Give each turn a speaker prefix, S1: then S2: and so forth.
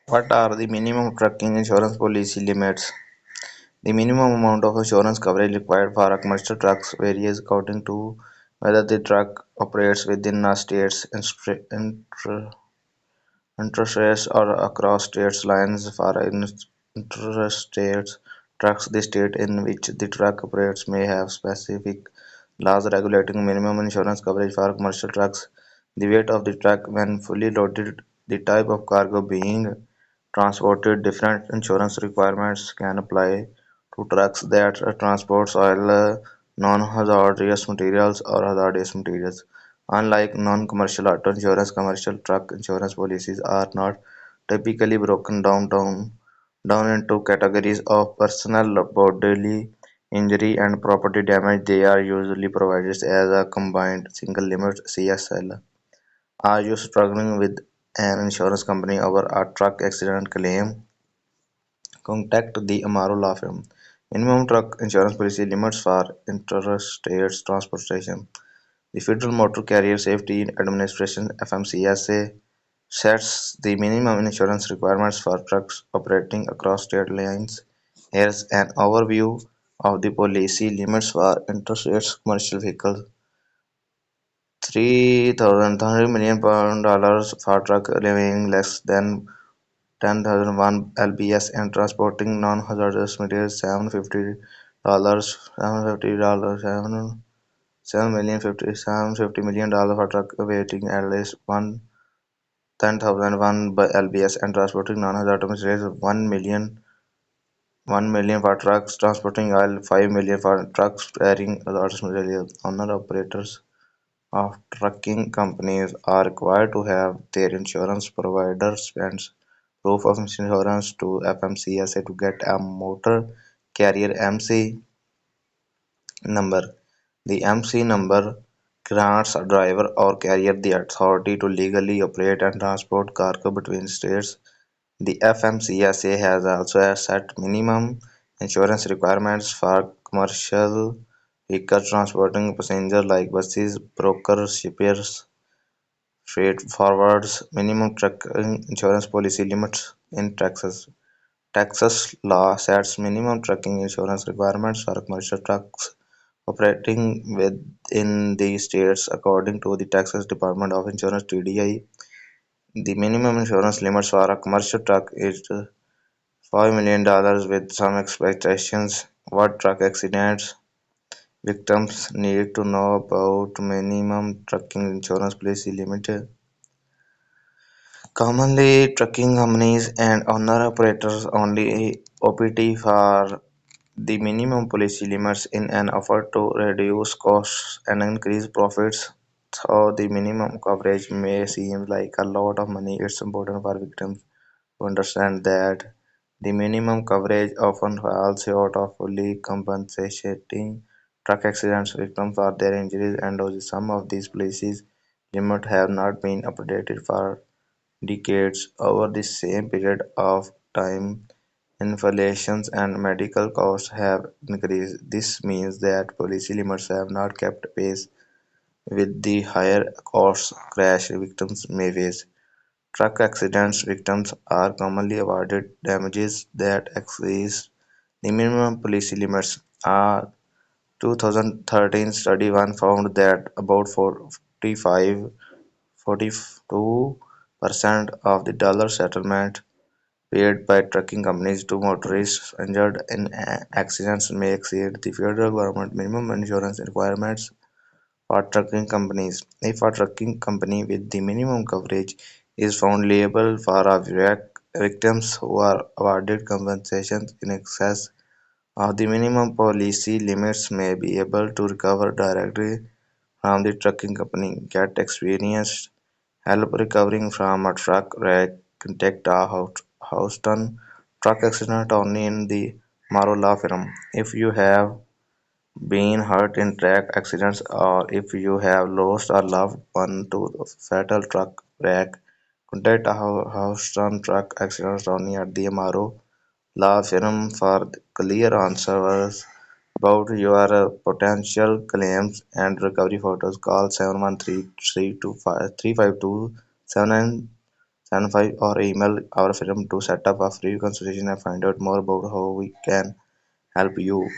S1: What are the minimum trucking insurance policy limits? The minimum amount of insurance coverage required for a commercial truck varies according to whether the truck operates within a state's interstates or across state lines. For interstate trucks, the state in which the truck operates may have specific laws regulating minimum insurance coverage for commercial trucks. The weight of the truck when fully loaded, the type of cargo being transported, different insurance requirements can apply to trucks that transport oil, non-hazardous materials, or hazardous materials. Unlike non-commercial auto insurance, commercial truck insurance policies are not typically broken down into categories of personal bodily injury and property damage. They are usually provided as a combined single limit (CSL). Are you struggling with an insurance company over a truck accident claim? Contact the Amaro law firm. Minimum truck insurance policy limits for interstate transportation. The Federal Motor Carrier Safety Administration (FMCSA) sets the minimum insurance requirements for trucks operating across state lines. Here's an overview of the policy limits for interstate commercial vehicles. 3,000 million dollars for truck weighing less than 10,001 lbs and transporting non-hazardous materials. $750, $750, 7 million, $750 for truck weighing at least 10,001 lbs and transporting non-hazardous materials. 1 million for trucks transporting oil. 5 million for trucks carrying hazardous materials. Owner-operators of trucking companies are required to have their insurance provider send proof of insurance to FMCSA to get a motor carrier MC number. The MC number grants a driver or carrier the authority to legally operate and transport cargo between states. The FMCSA has also set minimum insurance requirements for commercial vehicles transporting passengers like buses, brokers, shippers, freight forwarders. Minimum trucking insurance policy limits in Texas. Texas law sets minimum trucking insurance requirements for commercial trucks operating within the states according to the Texas Department of Insurance (TDI). The minimum insurance limits for a commercial truck is $5 million with some expectations. What truck accidents victims need to know about minimum trucking insurance policy limit. Commonly, trucking companies and owner-operators only opt for the minimum policy limits in an effort to reduce costs and increase profits. Though the minimum coverage may seem like a lot of money, it's important for victims to understand that the minimum coverage often falls short of fully compensating truck accidents victims for their injuries, and some of these policies limits have not been updated for decades. Over the same period of time, inflation and medical costs have increased. This means that policy limits have not kept pace with the higher costs crash victims may face. Truck accidents victims are commonly awarded damages that exceed the minimum policy limits. A 2013 study one found that about 42% of the dollar settlement paid by trucking companies to motorists injured in accidents may exceed the federal government minimum insurance requirements for trucking companies. If a trucking company with the minimum coverage is found liable for a wreck, victims who are awarded compensation in excess of the minimum policy limits may be able to recover directly from the trucking company. Get experienced help recovering from a truck wreck. Contact a Houston truck accident attorney in the Morrow Law Firm. If you have been hurt in track accidents or if you have lost a loved one to a fatal truck wreck, contact a Houston truck accident attorney at the Morrow Law Firm for clear answers about your potential claims and recovery photos. Call 713-352-7979 send by or email our firm to set up a free consultation and find out more about how we can help you.